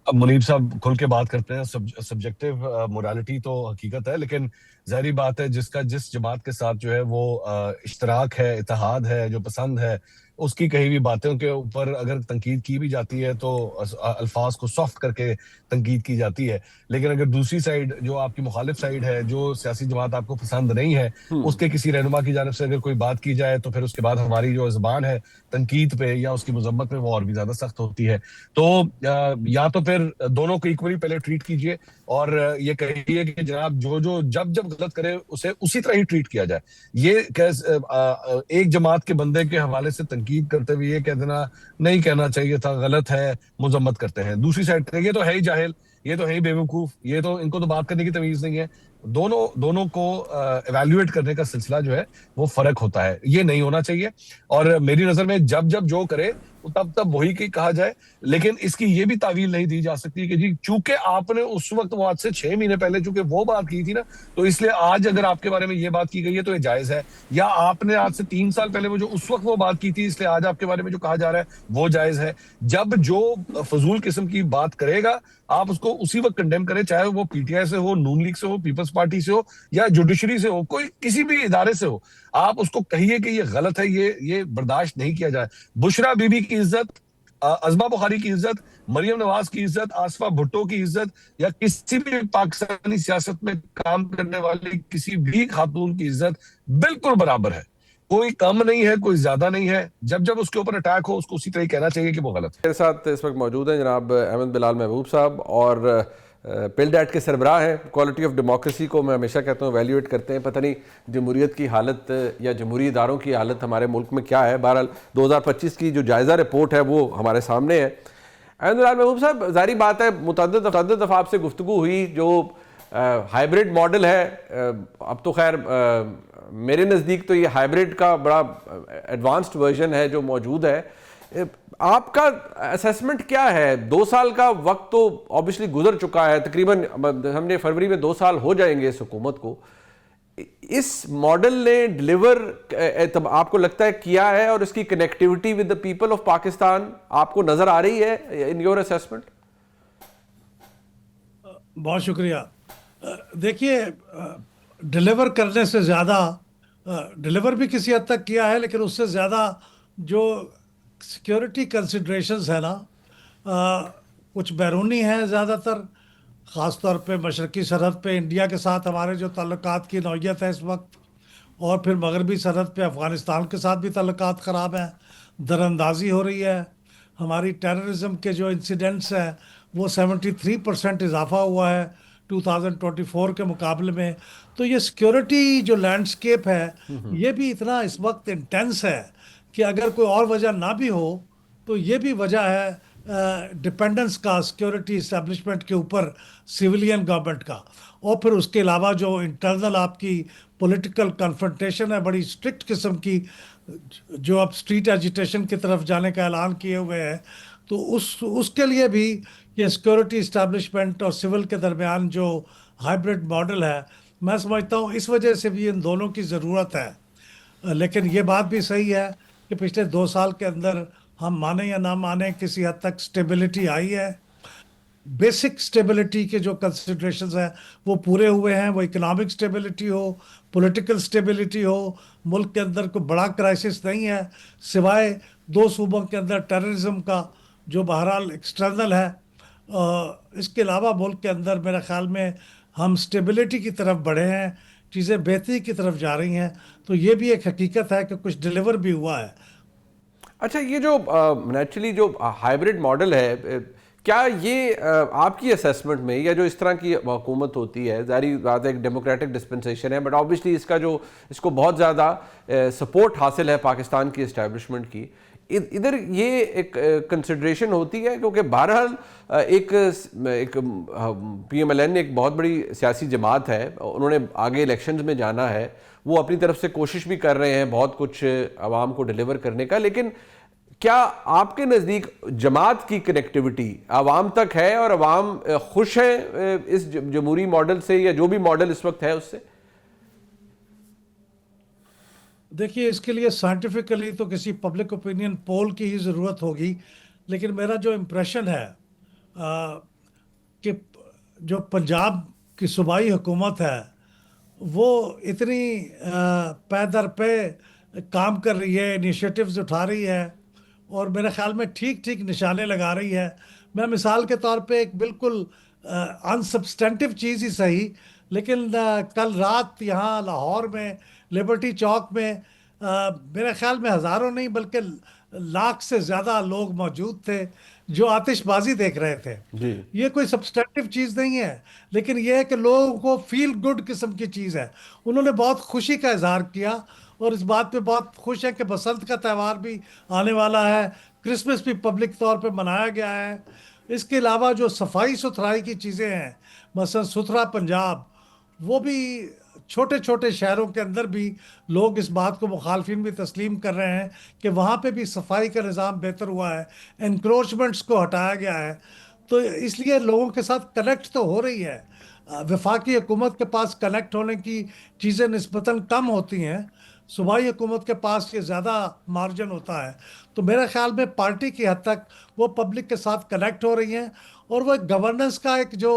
अब मुनीब साहब खुल के बात करते हैं। सब्जेक्टिव मोरालिटी तो हकीकत है, लेकिन जाहिर बात है जिसका जिस जमात के साथ जो है वो इश्तराक है, इत्तेहाद है, जो पसंद है, उसकी कही भी बातों के ऊपर अगर तनकीद की भी जाती है तो अल्फाज को सॉफ्ट करके तनकीद की जाती है। लेकिन अगर दूसरी साइड जो आपकी मुखालिफ साइड है, जो सियासी जमात आपको पसंद नहीं है, उसके किसी रहनुमा की जानिब से अगर कोई बात की जाए तो फिर उसके बाद हमारी जो जबान है तनकीद पे या उसकी मजम्मत में वो और भी ज्यादा सख्त होती है। तो या तो फिर दोनों को इक्वली पहले ट्रीट कीजिए और ये कहिए कि जनाब जो जो जब जब गलत करे उसे उसी तरह ही ट्रीट किया जाए। ये एक जमात के बंदे के हवाले से तनकीद करते हुए ये कह देना नहीं कहना चाहिए था, गलत है, मजम्मत करते हैं। दूसरी साइड ये तो है ही जाहिल, ये तो है ही बेवकूफ, ये तो इनको तो बात करने की तमीज नहीं है। दोनों दोनों को एवेल्युएट करने का सिलसिला जो है वो फर्क होता है, ये नहीं होना चाहिए। और मेरी नजर में जब जब जो करे तब तब वही की कहा जाए। लेकिन इसकी ये भी तावील नहीं दी जा सकती कि जी चूंकि आपने उस वक्त वो आज से 6 महीने पहले चूंकि वो बात की थी ना, तो इसलिए आज अगर आपके बारे में ये बात की गई है तो ये जायज है। या आपने आज से 3 साल पहले वो जो उस वक्त वो बात की थी इसलिए आज आपके बारे में जो कहा जा रहा है वो जायज है। जब जो फजूल किस्म की बात करेगा आप उसको उसी वक्त कंडेम करें, चाहे वो पीटीआई से हो, नून लीग से हो, पीपल्स पार्टी से हो या जुडिशरी से हो, कोई किसी भी इदारे से हो। आप उसको कहिए कि ये गलत है, ये बर्दाश्त नहीं किया जाए। बुशरा बीबी की इज्जत, अजमा बुखारी की इज्जत, मरियम नवाज की इज्जत, आसफा भुट्टो की इज्जत या किसी भी पाकिस्तानी सियासत में काम करने वाली किसी भी खातून की इज्जत बिल्कुल बराबर है। कोई कम नहीं है, कोई ज्यादा नहीं है। जब जब उसके ऊपर अटैक हो उसको उसी तरह कहना चाहिए कि वो गलत है। मेरे साथ इस वक्त मौजूद हैं जनाब अहमद बिलाल महबूब साहब, और पिलडैट के सरबराह हैं। क्वालिटी ऑफ डेमोक्रेसी को मैं हमेशा कहता हूँ वैल्यूएट करते हैं। पता नहीं जमहूरियत की हालत या जमहूरी इदारों की हालत हमारे मुल्क में क्या है। बहरहाल 2025 की जो जायज़ा रिपोर्ट है वो हमारे सामने है। अहमद बिलाल महबूब साहब, जारी बात है मुतअद्दिद दफ़ा आपसे गुफ्तगू हुई, जो हाइब्रिड मॉडल है, अब तो खैर मेरे नज़दीक तो ये हाइब्रिड का बड़ा एडवांस्ड वर्जन है जो मौजूद है। आपका असेसमेंट क्या है? 2 साल का वक्त तो ऑब्वियसली गुजर चुका है, तकरीबन हमने फरवरी में 2 साल हो जाएंगे इस हुकूमत को। इस मॉडल ने डिलीवर तब आपको लगता है किया है, और इसकी connectivity with the people of Pakistan आपको नजर आ रही है इन योर असेसमेंट? बहुत शुक्रिया। देखिए, डिलीवर करने से ज़्यादा, डिलीवर भी किसी हद तक किया है, लेकिन उससे ज़्यादा जो सिक्योरिटी कंसिड्रेशंस है ना, कुछ बैरूनी हैं ज़्यादातर, ख़ास तौर पे मशरक़ी सरहद पे इंडिया के साथ हमारे जो ताल्लुकात की नौयत है इस वक्त, और फिर मगरबी सरहद पे अफ़गानिस्तान के साथ भी ताल्लुकात ख़राब हैं, दरअंदाज़ी हो रही है। हमारी टेररिज्म के जो इंसिडेंट्स हैं वो 73% इजाफा हुआ है 2024 के मुकाबले में। तो ये सिक्योरिटी जो लैंडस्केप है ये भी इतना इस वक्त इंटेंस है कि अगर कोई और वजह ना भी हो तो ये भी वजह है डिपेंडेंस का सिक्योरिटी इस्टेब्लिशमेंट के ऊपर, सिविलियन गवर्नमेंट का। और फिर उसके अलावा जो इंटरनल आपकी पॉलिटिकल कन्फ्रंटेशन है बड़ी स्ट्रिक्ट किस्म की, जो अब स्ट्रीट एजिटेशन की तरफ जाने का ऐलान किए हुए हैं, तो उसके लिए भी ये सिक्योरिटी इस्टेब्लिशमेंट और सिविल के दरमियान जो हाइब्रिड मॉडल है, मैं समझता हूँ इस वजह से भी इन दोनों की ज़रूरत है। लेकिन ये बात भी सही है कि पिछले 2 साल के अंदर हम माने या ना माने किसी हद तक स्टेबिलिटी आई है। बेसिक स्टेबिलिटी के जो कंसिड्रेशंस हैं वो पूरे हुए हैं, वो इकोनॉमिक स्टेबिलिटी हो, पॉलिटिकल स्टेबिलिटी हो। मुल्क के अंदर कोई बड़ा क्राइसिस नहीं है सिवाय 2 सूबों के अंदर टेररिज्म का, जो बहरहाल एक्सटर्नल है। इसके अलावा मुल्क के अंदर मेरे ख्याल में हम स्टेबिलिटी की तरफ बढ़े हैं, चीज़ें बेहतरी की तरफ जा रही हैं। तो ये भी एक हकीकत है कि कुछ डिलीवर भी हुआ है। अच्छा, ये जो नेचुरली जो हाइब्रिड मॉडल है, क्या ये आपकी असेसमेंट में, या जो इस तरह की हुकूमत होती है, ज़ाहिर बात है एक डेमोक्रेटिक डिस्पेंसेशन है, बट ऑब्वियसली इसको बहुत ज़्यादा सपोर्ट हासिल है पाकिस्तान की इस्टेब्लिशमेंट की, इधर ये एक कंसिडरेशन होती है क्योंकि बहरहाल एक PMLN एक बहुत बड़ी सियासी जमात है, उन्होंने आगे इलेक्शंस में जाना है, वो अपनी तरफ से कोशिश भी कर रहे हैं बहुत कुछ आवाम को डिलीवर करने का। लेकिन क्या आपके नज़दीक जमात की कनेक्टिविटी आवाम तक है और आवाम खुश है इस जमहूरी मॉडल से, या जो भी मॉडल इस वक्त है उससे? देखिए, इसके लिए साइंटिफिकली तो किसी पब्लिक ओपिनियन पोल की ही ज़रूरत होगी, लेकिन मेरा जो इम्प्रेशन है कि जो पंजाब की सूबाई हुकूमत है वो इतनी पै दर पे काम कर रही है, इनिशिएटिव्स उठा रही है और मेरे ख्याल में ठीक ठीक निशाने लगा रही है। मैं मिसाल के तौर पे एक बिल्कुल अनसब्सटेंटिव चीज़ ही सही, लेकिन कल रात यहाँ लाहौर में लिबर्टी चौक में मेरे ख्याल में हज़ारों नहीं बल्कि लाख से ज़्यादा लोग मौजूद थे जो आतिशबाजी देख रहे थे। जी। ये कोई सब्सट्रैक्टिव चीज़ नहीं है, लेकिन ये है कि लोगों को फील गुड किस्म की चीज़ है। उन्होंने बहुत खुशी का इजहार किया और इस बात पे बहुत खुश है कि बसंत का त्यौहार भी आने वाला है, क्रिसमस भी पब्लिक तौर पे मनाया गया है। इसके अलावा जो सफाई सुथराई की चीज़ें हैं, मसलन सुथरा पंजाब, वो भी छोटे छोटे शहरों के अंदर भी लोग इस बात को मुखालफिन भी तस्लीम कर रहे हैं कि वहाँ पे भी सफाई का निज़ाम बेहतर हुआ है, इंक्रोचमेंट्स को हटाया गया है। तो इसलिए लोगों के साथ कनेक्ट तो हो रही है। वफाकी हुकूमत के पास कनेक्ट होने की चीज़ें निस्बतन कम होती हैं, सूबाई हुकूमत के पास ये ज़्यादा मार्जिन होता है। तो मेरे ख्याल में पार्टी की हद तक वो पब्लिक के साथ कनेक्ट हो रही हैं और वो गवर्नेंस का एक जो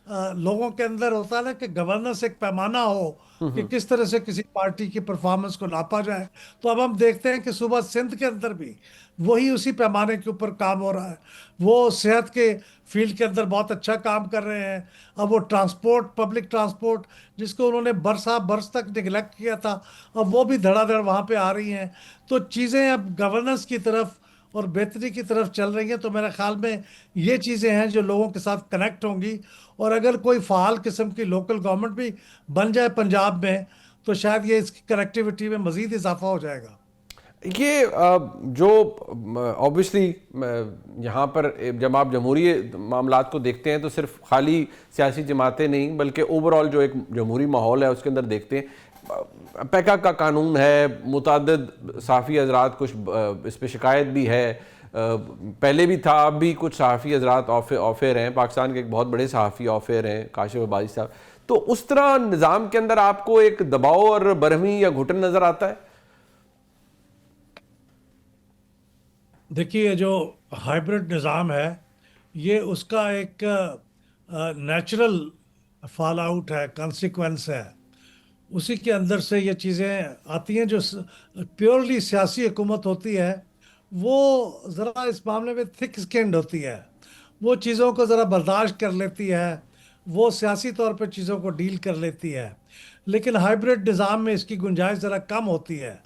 लोगों के अंदर होता है ना कि गवर्नेंस एक पैमाना हो कि किस तरह से किसी पार्टी की परफॉर्मेंस को नापा जाए। तो अब हम देखते हैं कि सुबह सिंध के अंदर भी वही उसी पैमाने के ऊपर काम हो रहा है। वो सेहत के फील्ड के अंदर बहुत अच्छा काम कर रहे हैं। अब वो ट्रांसपोर्ट, पब्लिक ट्रांसपोर्ट जिसको उन्होंने बरस तक निगलेक्ट किया था, अब वो भी धड़ाधड़ वहाँ पे आ रही हैं। तो चीज़ें अब गवर्नेंस की तरफ और बेहतरी की तरफ चल रही हैं। तो मेरे ख्याल में ये चीज़ें हैं जो लोगों के साथ कनेक्ट होंगी और अगर कोई फ़ाल किस्म की लोकल गवर्नमेंट भी बन जाए पंजाब में तो शायद ये इसकी कनेक्टिविटी में मज़ीद इजाफा हो जाएगा। ये जो ऑब्वियसली यहाँ पर जब आप जमहूरी मामलात को देखते हैं तो सिर्फ खाली सियासी जमातें नहीं बल्कि ओवरऑल जो एक जमहूरी माहौल है उसके अंदर देखते हैं। पैका का कानून है, मुतअद्दिद सहाफ़ी हज़रात, कुछ इस पर शिकायत भी है, पहले भी था, अब भी कुछ सहाफ़ी हज़रात ऑफेयर हैं, पाकिस्तान के एक बहुत बड़े सहाफ़ी ऑफेयर हैं काशिफ अब्बासी साहब। तो उस तरह निज़ाम के अंदर आपको एक दबाव और बरहमी या घुटन नज़र आता है? देखिए, जो हाइब्रिड निज़ाम है ये उसका एक नेचुरल फॉल आउट है, कॉन्सिक्वेंस है। उसी के अंदर से ये चीज़ें आती हैं। जो प्योरली सियासी हुकूमत होती है वो ज़रा इस मामले में थिक स्किन्ड होती है, वो चीज़ों को ज़रा बर्दाश्त कर लेती है, वो सियासी तौर पर चीज़ों को डील कर लेती है। लेकिन हाइब्रिड निज़ाम में इसकी गुंजाइश ज़रा कम होती है।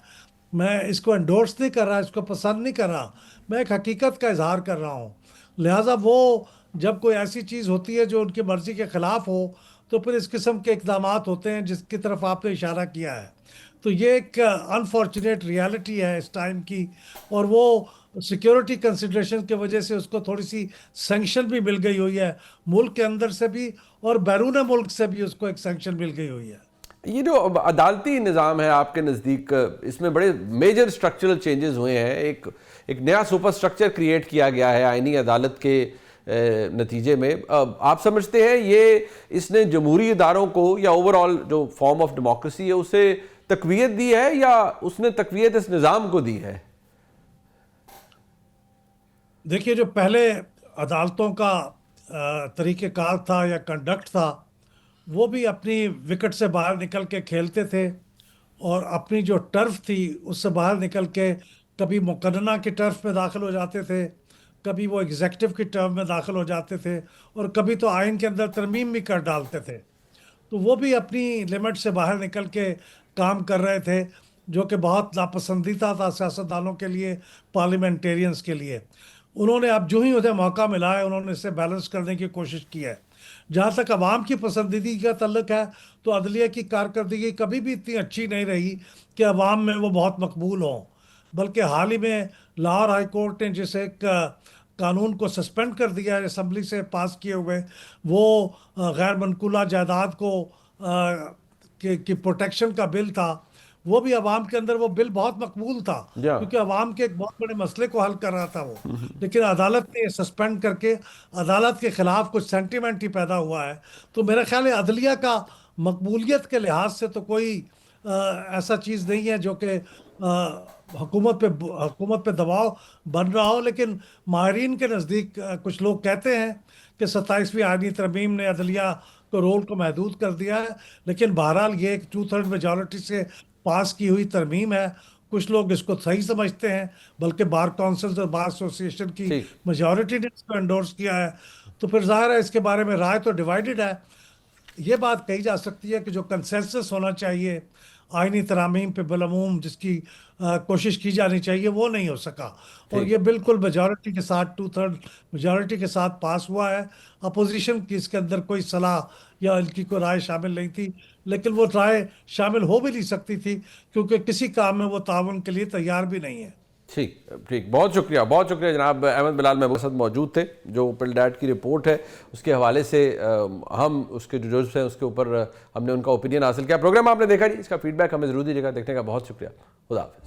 मैं इसको एंडोर्स नहीं कर रहा, इसको पसंद नहीं कर रहा, मैं एक हकीकत का इजहार कर रहा हूँ। लिहाजा वो जब कोई ऐसी चीज़ होती है जो उनकी मर्ज़ी के ख़िलाफ़ हो तो फिर इस किस्म के इक़दाम होते हैं जिसकी तरफ आपने इशारा किया है। तो ये एक अनफॉर्चुनेट रियलिटी है इस टाइम की, और वो सिक्योरिटी कंसिडरेशन की वजह से उसको थोड़ी सी सैंक्शन भी मिल गई हुई है, मुल्क के अंदर से भी और बैरून मुल्क से भी उसको एक सैंक्शन मिल गई हुई है। ये जो अदालती निज़ाम है आपके नज़दीक, इसमें बड़े मेजर स्ट्रक्चरल चेंजेस हुए हैं। एक नया सुपर स्ट्रक्चर क्रिएट किया गया है आईनी अदालत के नतीजे में। आप समझते हैं ये इसने जमहूरी इदारों को या ओवरऑल जो फॉर्म ऑफ डेमोक्रेसी है उसे तकवीयत दी है या उसने तकवीयत इस निज़ाम को दी है? देखिए, जो पहले अदालतों का तरीक़ेकार था या कंडक्ट था वो भी अपनी विकेट से बाहर निकल के खेलते थे और अपनी जो टर्फ थी उससे बाहर निकल के कभी मुकन्ना की टर्फ में दाखिल हो जाते थे, कभी वो एग्जेक्टिव की टर्फ में दाखिल हो जाते थे और कभी तो आइन के अंदर तरमीम भी कर डालते थे। तो वो भी अपनी लिमिट से बाहर निकल के काम कर रहे थे, जो कि बहुत नापसंदीदा था सियासतदानों के लिए, पार्लियामेंटेरियंस के लिए। उन्होंने अब जो ही उन्हें मौका मिला है उन्होंने इसे बैलेंस करने की कोशिश की है। जहाँ तक अवाम की पसंदीदी का तल्लुक है तो अदलिया की कारकर्दगी कभी भी इतनी अच्छी नहीं रही कि अवाम में वो बहुत मकबूल हों, बल्कि हाल ही में लाहौर हाई कोर्ट ने जिस एक कानून को सस्पेंड कर दिया है असम्बली से पास किए हुए, वो गैर मनकूला जायदाद को की प्रोटेक्शन का बिल था, वो भी अवाम के अंदर वो बिल बहुत मकबूल था क्योंकि अवाम के एक बहुत बड़े मसले को हल कर रहा था वो। लेकिन अदालत ने सस्पेंड करके अदालत के ख़िलाफ़ कुछ सेंटिमेंट ही पैदा हुआ है। तो मेरा ख्याल है अदलिया का मकबूलियत के लिहाज से तो कोई ऐसा चीज़ नहीं है जो कि हुकूमत पे दबाव बन रहा हो। लेकिन माहिरीन के नज़दीक कुछ लोग कहते हैं कि 27वीं आईनी तरमीम ने अदलिया को रोल को महदूद कर दिया है, लेकिन बहरहाल ये एक 2/3 मेजॉरिटी से पास की हुई तरमीम है। कुछ लोग इसको सही समझते हैं, बल्कि बार काउंसिल और बार एसोसिएशन की ठीक। मेजॉरिटी ने इसको एंडोर्स किया है। तो फिर जाहिर है इसके बारे में राय तो डिवाइडेड है। ये बात कही जा सकती है कि जो कंसेंसस होना चाहिए आईनी तरामीम पे बिलअमूम, जिसकी कोशिश की जानी चाहिए, वो नहीं हो सका। और ठीक। ये बिल्कुल मेजॉरिटी के साथ 2/3 मेजॉरिटी के साथ पास हुआ है। अपोजिशन की इसके अंदर कोई सलाह या इनकी कोई राय शामिल नहीं थी, लेकिन वो राय शामिल हो भी नहीं सकती थी क्योंकि किसी काम में वो ताउन के लिए तैयार भी नहीं है। ठीक ठीक, बहुत शुक्रिया जनाब अहमद बिलाल महबूब साहब मौजूद थे। जो पिलडैट की रिपोर्ट है उसके हवाले से हम उसके जो जुज़्व हैं उसके ऊपर हमने उनका ओपिनियन हासिल किया। प्रोग्राम आपने देखा जी, इसका फीडबैक हमें ज़रूर दीजिएगा। देखने का बहुत शुक्रिया। खुदा हाफ़िज़।